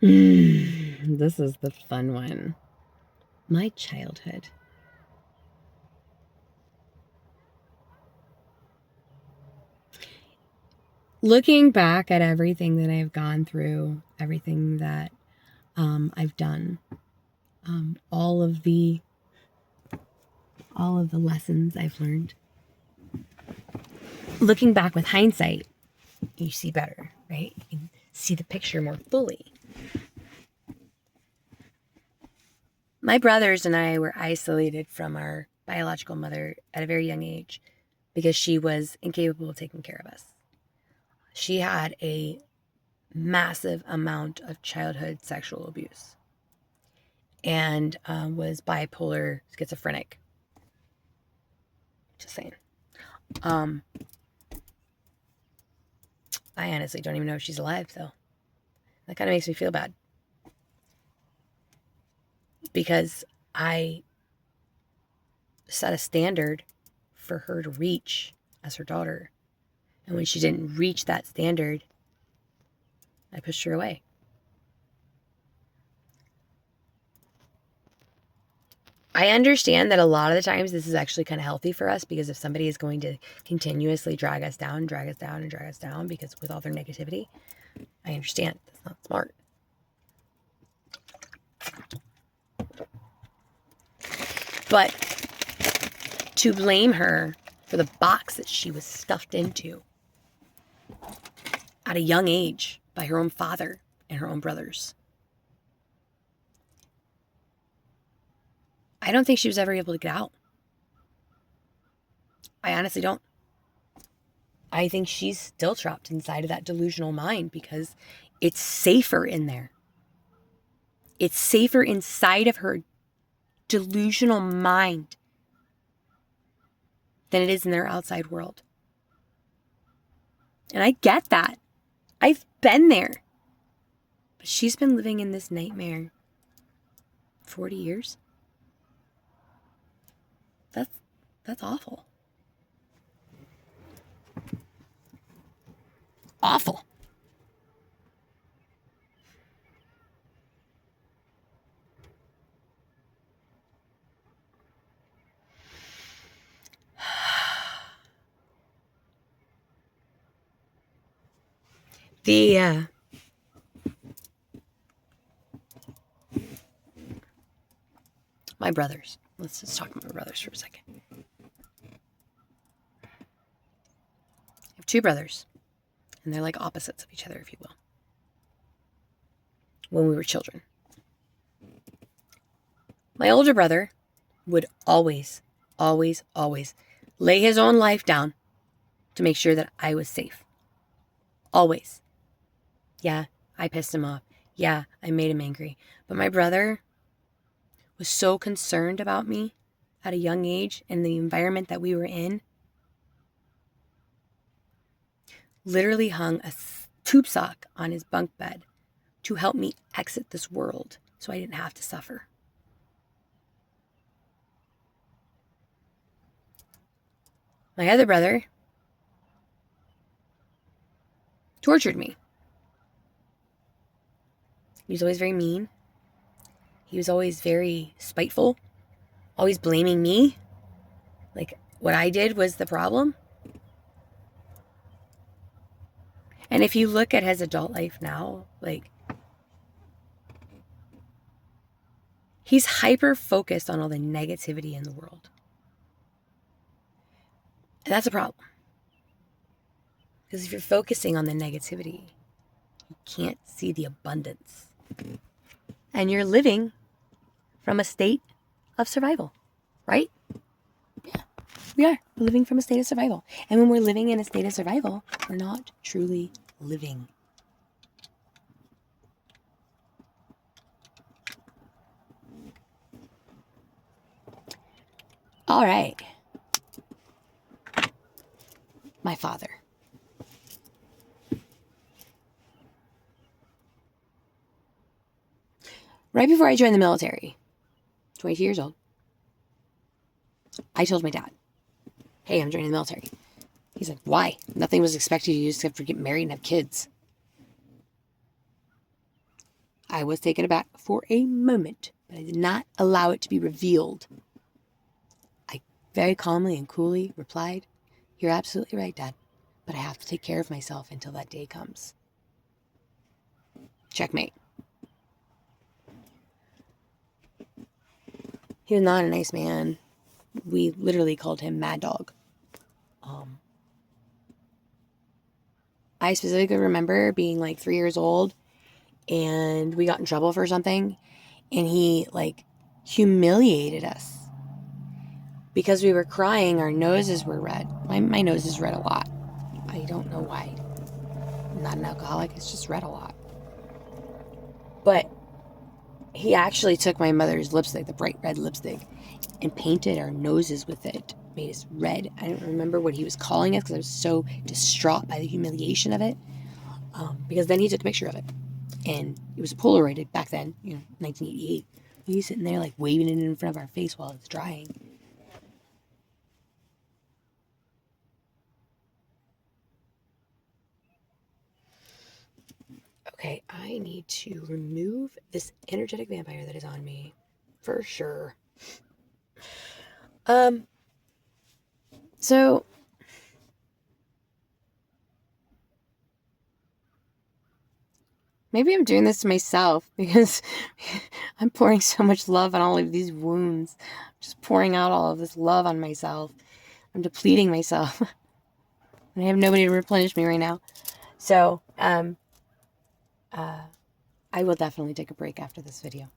This is the fun one. My childhood. Looking back at everything that I've gone through, everything that I've done, all of the lessons I've learned. Looking back with hindsight, you see better, right? You can see the picture more fully. My brothers and I were isolated from our biological mother at a very young age because she was incapable of taking care of us. She had a massive amount of childhood sexual abuse and was bipolar schizophrenic. Just saying. I honestly don't even know if she's alive, though. That kind of makes me feel bad. Because I set a standard for her to reach as her daughter. And when she didn't reach that standard, I pushed her away. I understand that a lot of the times this is actually kind of healthy for us, because if somebody is going to continuously drag us down because with all their negativity, I understand that's not smart. But to blame her for the box that she was stuffed into at a young age by her own father and her own brothers, I don't think she was ever able to get out. I honestly don't. I think she's still trapped inside of that delusional mind because it's safer in there. It's safer inside of her delusional mind than it is in their outside world. And I get that. I've been there. But she's been living in this nightmare 40 years. That's awful. Awful. My brothers. Let's just talk about my brothers for a second. I have two brothers, and they're like opposites of each other, if you will. When we were children, my older brother would always lay his own life down to make sure that I was safe. Always. Yeah, I pissed him off. Yeah, I made him angry. But my brother was so concerned about me at a young age and the environment that we were in. Literally hung a tube sock on his bunk bed to help me exit this world so I didn't have to suffer. My other brother tortured me. He was always very mean. He was always very spiteful, always blaming me. Like what I did was the problem. And if you look at his adult life now, like, he's hyper focused on all the negativity in the world. And that's a problem. Because if you're focusing on the negativity, you can't see the abundance. And you're living from a state of survival, right? Yeah, we are. We're living from a state of survival. And when we're living in a state of survival, we're not truly living. All right. My father. Right before I joined the military, 22 years old, I told my dad, hey, I'm joining the military. He's like, why? Nothing was expected of you except for get married and have kids. I was taken aback for a moment, but I did not allow it to be revealed. I very calmly and coolly replied, "You're absolutely right, Dad, but I have to take care of myself until that day comes." Checkmate. He was not a nice man. We literally called him Mad Dog. I specifically remember being like 3 years old and we got in trouble for something and he like humiliated us. Because we were crying, our noses were red. My nose is red a lot. I don't know why. I'm not an alcoholic, it's just red a lot. But he actually took my mother's lipstick, the bright red lipstick, and painted our noses with it. Made us red. I don't remember what he was calling us because I was so distraught by the humiliation of it. Because then he took a picture of it. And it was Polaroided back then, 1988. He was sitting there like waving it in front of our face while it's drying. Okay, I need to remove this energetic vampire that is on me. For sure. So maybe I'm doing this to myself because I'm pouring so much love on all of these wounds. I'm just pouring out all of this love on myself. I'm depleting myself. I have nobody to replenish me right now. So, I will definitely take a break after this video.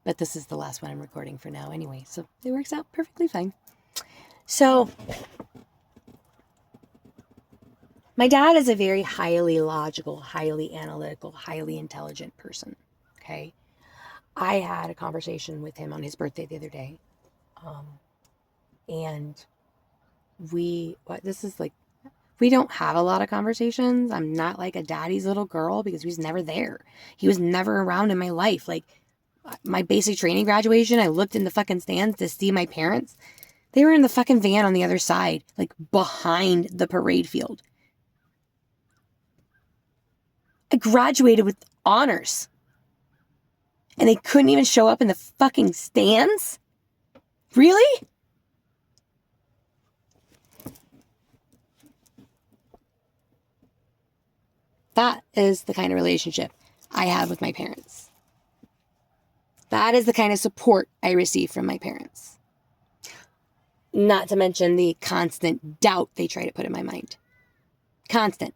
But this is the last one I'm recording for now anyway, so it works out perfectly fine. So, my dad is a very highly logical, highly analytical, highly intelligent person, okay? I had a conversation with him on his birthday the other day, and we don't have a lot of conversations. I'm not like a daddy's little girl because he was never there. He was never around in my life. Like, my basic training graduation, I looked in the fucking stands to see my parents. They were in the fucking van on the other side, like behind the parade field. I graduated with honors. And they couldn't even show up in the fucking stands? Really? That is the kind of relationship I have with my parents. That is the kind of support I receive from my parents. Not to mention the constant doubt they try to put in my mind. Constant.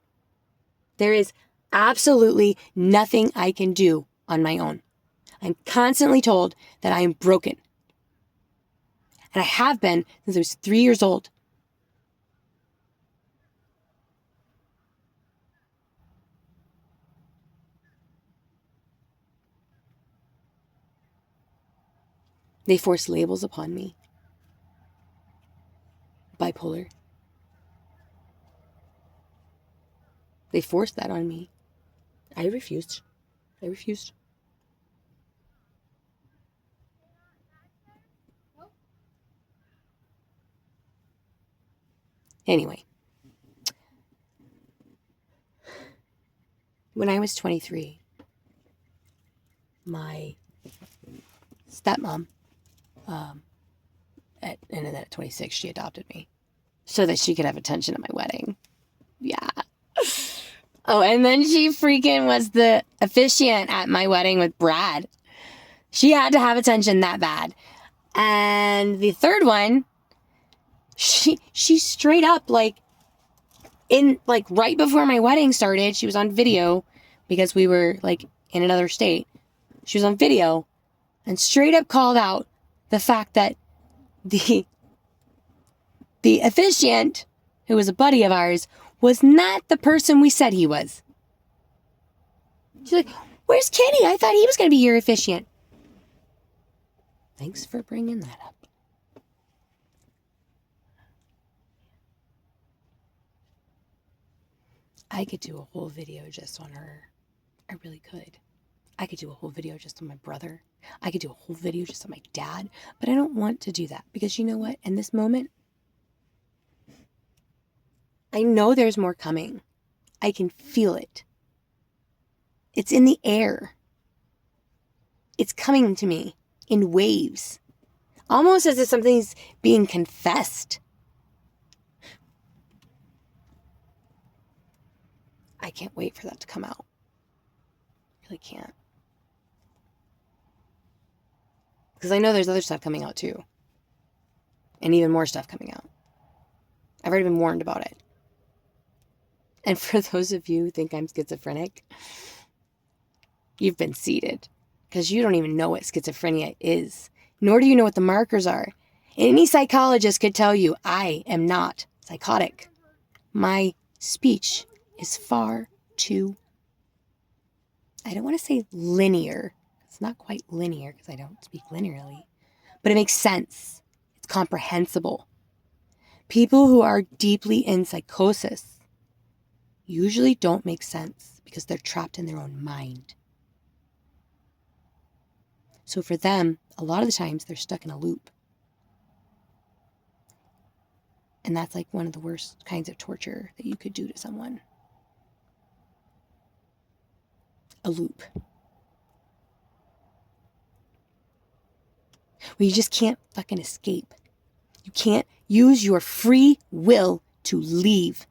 There is absolutely nothing I can do on my own. I'm constantly told that I am broken. And I have been since I was 3 years old. They force labels upon me. Bipolar. They forced that on me. I refused. Anyway. When I was 23, my stepmom, and then at 26, she adopted me so that she could have attention at my wedding. Yeah. Oh, and then she freaking was the officiant at my wedding with Brad. She had to have attention that bad. And the third one, she straight up right before my wedding started, she was on video because we were in another state. She was on video and straight up called out the fact that the officiant, who was a buddy of ours, was not the person we said he was. She's like, "Where's Kenny? I thought he was going to be your officiant." Thanks for bringing that up. I could do a whole video just on her. I really could. I could do a whole video just on my brother. I could do a whole video just on my dad. But I don't want to do that because you know what? In this moment, I know there's more coming. I can feel it. It's in the air. It's coming to me in waves, almost as if something's being confessed. I can't wait for that to come out. I really can't. Because I know there's other stuff coming out too. And even more stuff coming out. I've already been warned about it. And for those of you who think I'm schizophrenic, you've been seeded. Because you don't even know what schizophrenia is. Nor do you know what the markers are. Any psychologist could tell you, I am not psychotic. My speech is far too, I don't want to say linear. It's not quite linear because I don't speak linearly. But it makes sense. It's comprehensible. People who are deeply in psychosis usually don't make sense because they're trapped in their own mind. So for them, a lot of the times they're stuck in a loop. And that's like one of the worst kinds of torture that you could do to someone. A loop. Where you just can't fucking escape. You can't use your free will to leave.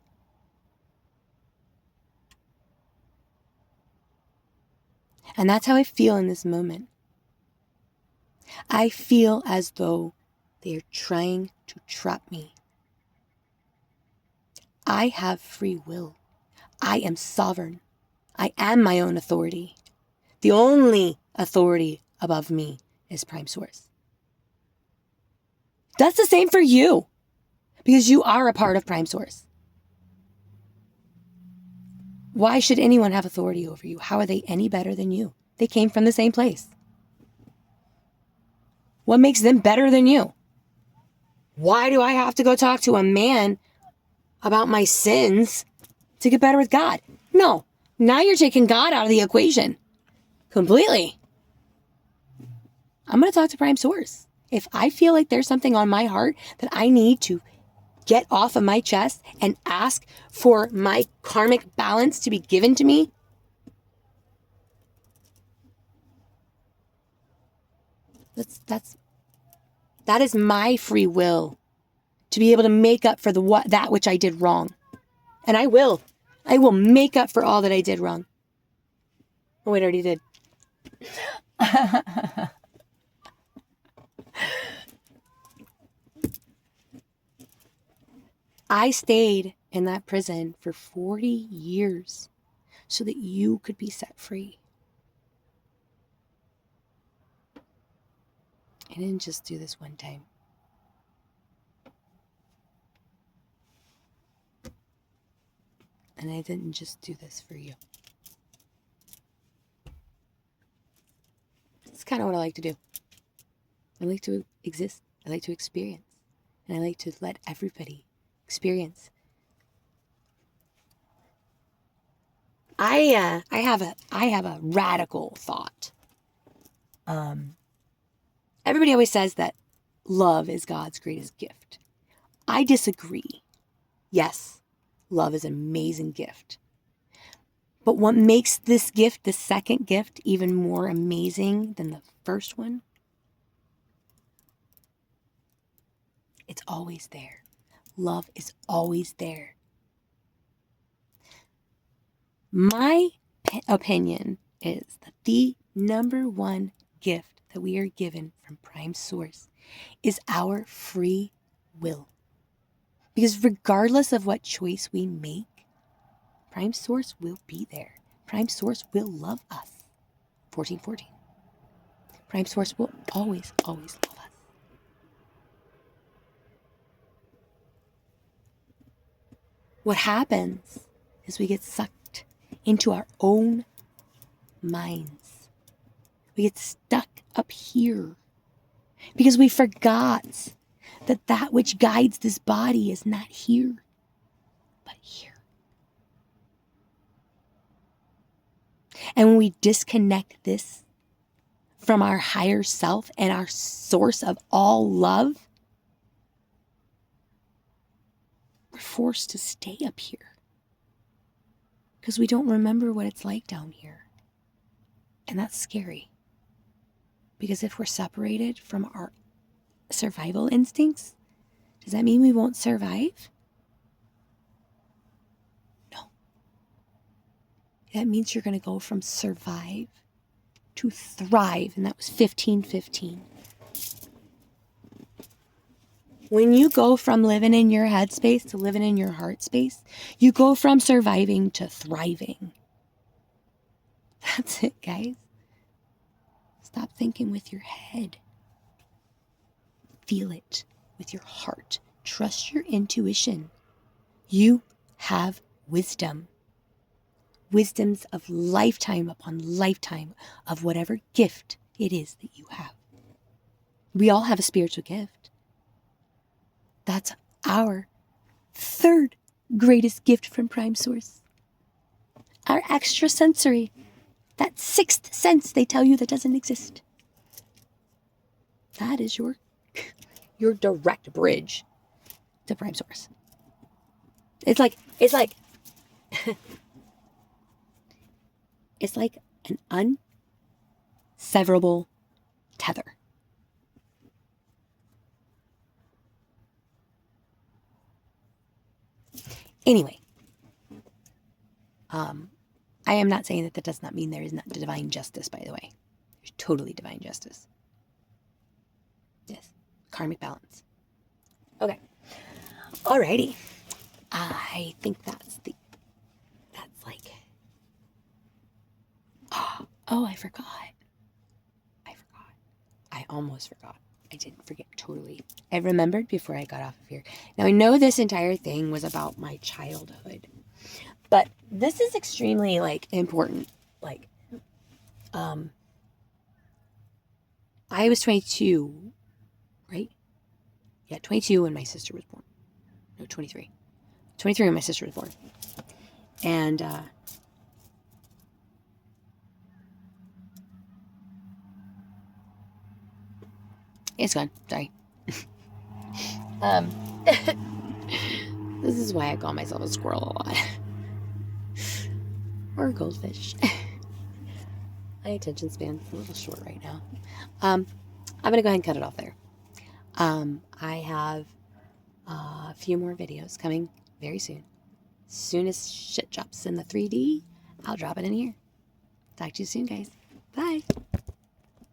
And that's how I feel in this moment. I feel as though they are trying to trap me. I have free will. I am sovereign. I am my own authority. The only authority above me is Prime Source. That's the same for you, because you are a part of Prime Source. Why should anyone have authority over you? How are they any better than you? They came from the same place. What makes them better than you? Why do I have to go talk to a man about my sins to get better with God? No. Now you're taking God out of the equation. Completely. I'm going to talk to Prime Source. If I feel like there's something on my heart that I need to get off of my chest and ask for my karmic balance to be given to me, that is my free will to be able to make up for that which I did wrong. And I will. I will make up for all that I did wrong. Oh, wait, I already did. I stayed in that prison for 40 years so that you could be set free. I didn't just do this one time. And I didn't just do this for you. It's kind of what I like to do. I like to exist. I like to experience. And I like to let everybody experience. I have a radical thought. Everybody always says that love is God's greatest gift. I disagree. Yes, love is an amazing gift. But what makes this gift, the second gift, even more amazing than the first one? It's always there. Love is always there. My opinion is that the number one gift that we are given from Prime Source is our free will. Because regardless of what choice we make, Prime Source will be there. Prime Source will love us. 1414. Prime Source will always, always love us. What happens is we get sucked into our own minds. We get stuck up here because we forgot that which guides this body is not here, but here. And when we disconnect this from our higher self and our source of all love, we're forced to stay up here because we don't remember what it's like down here. And that's scary. Because if we're separated from our survival instincts, does that mean we won't survive? No. That means you're going to go from survive to thrive. And that was 15-15. When you go from living in your head space to living in your heart space, you go from surviving to thriving. That's it, guys. Stop thinking with your head. Feel it with your heart. Trust your intuition. You have wisdom. Wisdoms of lifetime upon lifetime of whatever gift it is that you have. We all have a spiritual gift. That's our third greatest gift from Prime Source. Our extrasensory. That sixth sense they tell you that doesn't exist. That is your direct bridge to Prime Source. It's like it's like an unseverable tether. Anyway, I am not saying that does not mean there is not divine justice, by the way. There's totally divine justice. Yes. Karmic balance. Okay. Alrighty. I think that's like, oh, I forgot. I almost forgot. I didn't forget totally. I remembered before I got off of here. Now, I know this entire thing was about my childhood, but this is extremely, important. I was 22, right? Yeah, 22 when my sister was born. No, 23. 23 when my sister was born. And, it's gone. Sorry. This is why I call myself a squirrel a lot. Or a goldfish. My attention span's a little short right now. I'm going to go ahead and cut it off there. I have a few more videos coming very soon. As soon as shit drops in the 3D, I'll drop it in here. Talk to you soon, guys. Bye.